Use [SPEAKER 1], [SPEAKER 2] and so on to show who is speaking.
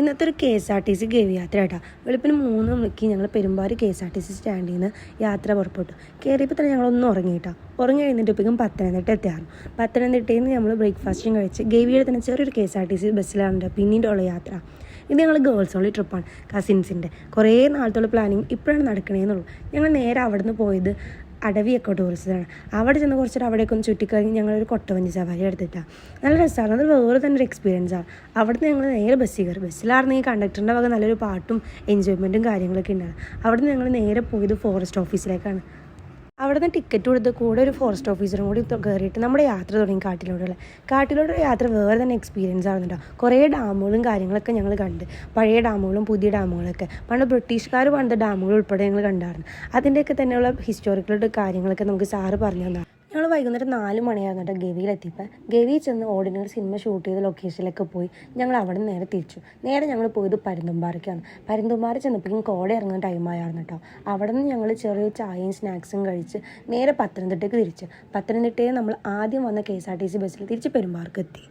[SPEAKER 1] ഇന്നത്തെ ഒരു KSRTC ഗവി യാത്ര കേട്ടോ. വെളുപ്പിന് 3 മണിക്ക് ഞങ്ങൾ പെരുമ്പാവൂർ KSRTC സ്റ്റാൻഡിൽ നിന്ന് യാത്ര പുറപ്പെട്ടു. കയറിയപ്പോൾ തന്നെ ഞങ്ങളൊന്നും ഉറങ്ങിയിട്ടാ. ഉറങ്ങി കഴിഞ്ഞിട്ടിപ്പം പത്തനംതിട്ട എത്തിയായിരുന്നു. പത്തനംതിട്ടയിൽ നിന്ന് നമ്മൾ ബ്രേക്ക്ഫാസ്റ്റും കഴിച്ച് ഗവിയുടെ തന്നെ ചെറിയൊരു KSRTC ബസ്സിലാണ് പിന്നീടുള്ള യാത്ര. ഇത് ഞങ്ങൾ ഗേൾസ് ഓൺലി ട്രിപ്പാണ്, കസിൻസിൻ്റെ. കുറേ നാളത്തോളം പ്ലാനിങ് ഇപ്പോഴാണ് നടക്കണേന്നുള്ളൂ. ഞങ്ങൾ നേരെ അവിടെ നിന്ന് പോയത് അടവി എക്കോ ടൂറിസമാണ്. അവിടെ ചെന്ന് കുറച്ചിട്ട് അവിടേക്ക് ഒന്ന് ചുറ്റിക്കഴിഞ്ഞ് ഞങ്ങളൊരു കൊട്ടവഞ്ചി സവാരി എടുത്തിട്ടാണ്. നല്ല രസമാണ്. അത് വേറെ തന്നെ ഒരു എക്സ്പീരിയൻസാണ്. അവിടെ നിന്ന് ഞങ്ങൾ നേരെ ബസ്സിൽ കയറി. ബസ്സിലായിരുന്നെങ്കിൽ കണ്ടക്ടറിൻ്റെ വക നല്ലൊരു പാട്ടും എൻജോയ്മെൻറ്റും കാര്യങ്ങളൊക്കെ ഉണ്ടായിരുന്നു. അവിടെ നിന്ന് ഞങ്ങൾ നേരെ പോയത് ഫോറസ്റ്റ് ഓഫീസിലേക്കാണ്. അവിടെ നിന്ന് ടിക്കറ്റ് കൊടുത്ത് കൂടെ ഒരു ഫോറസ്റ്റ് ഓഫീസറും കൂടി കയറിയിട്ട് നമ്മുടെ യാത്ര തുടങ്ങി കാട്ടിലൂടെ യാത്ര വേറെ തന്നെ എക്സ്പീരിയൻസ് ആവുന്നുണ്ടോ. കുറേ ഡാമുകളും കാര്യങ്ങളൊക്കെ ഞങ്ങൾ കണ്ട്. പഴയ ഡാമുകളും പുതിയ ഡാമുകളൊക്കെ പണ്ട് ബ്രിട്ടീഷുകാർ പണിത ഡാമുകൾ ഉൾപ്പെടെ ഞങ്ങൾ കണ്ടായിരുന്നു. അതിൻ്റെയൊക്കെ തന്നെയുള്ള ഹിസ്റ്റോറിക്കൽ കാര്യങ്ങളൊക്കെ നമുക്ക് സാറ് പറഞ്ഞു തന്നാണ്. ഞങ്ങൾ വൈകുന്നേരം 4 മണിയായിരുന്നു കേട്ടോ ഗവിയിലെത്തിയപ്പോൾ. ഗവിയിൽ ചെന്ന് ഓർഡിനറി സിനിമ ഷൂട്ട് ചെയ്ത ലൊക്കേഷനിലൊക്കെ പോയി ഞങ്ങൾ അവിടെ നിന്ന് നേരെ തിരിച്ചു. ഞങ്ങൾ പോയത് പരുന്തുംപാറയ്ക്കാണ്. പരുന്തുംപാറ ചെന്നപ്പോഴേക്കും കോട ഇറങ്ങുന്ന ടൈമായിരുന്നു കേട്ടോ. അവിടെ നിന്ന് ഞങ്ങൾ ചെറിയ ചായയും സ്നാക്സും കഴിച്ച് നേരെ പത്തനംതിട്ടയ്ക്ക് തിരിച്ചു. പത്തനംതിട്ടയിൽ നമ്മൾ ആദ്യം വന്ന KSRTC ബസ്സിൽ തിരിച്ച് പെരുമ്പാവൂർക്ക് എത്തി.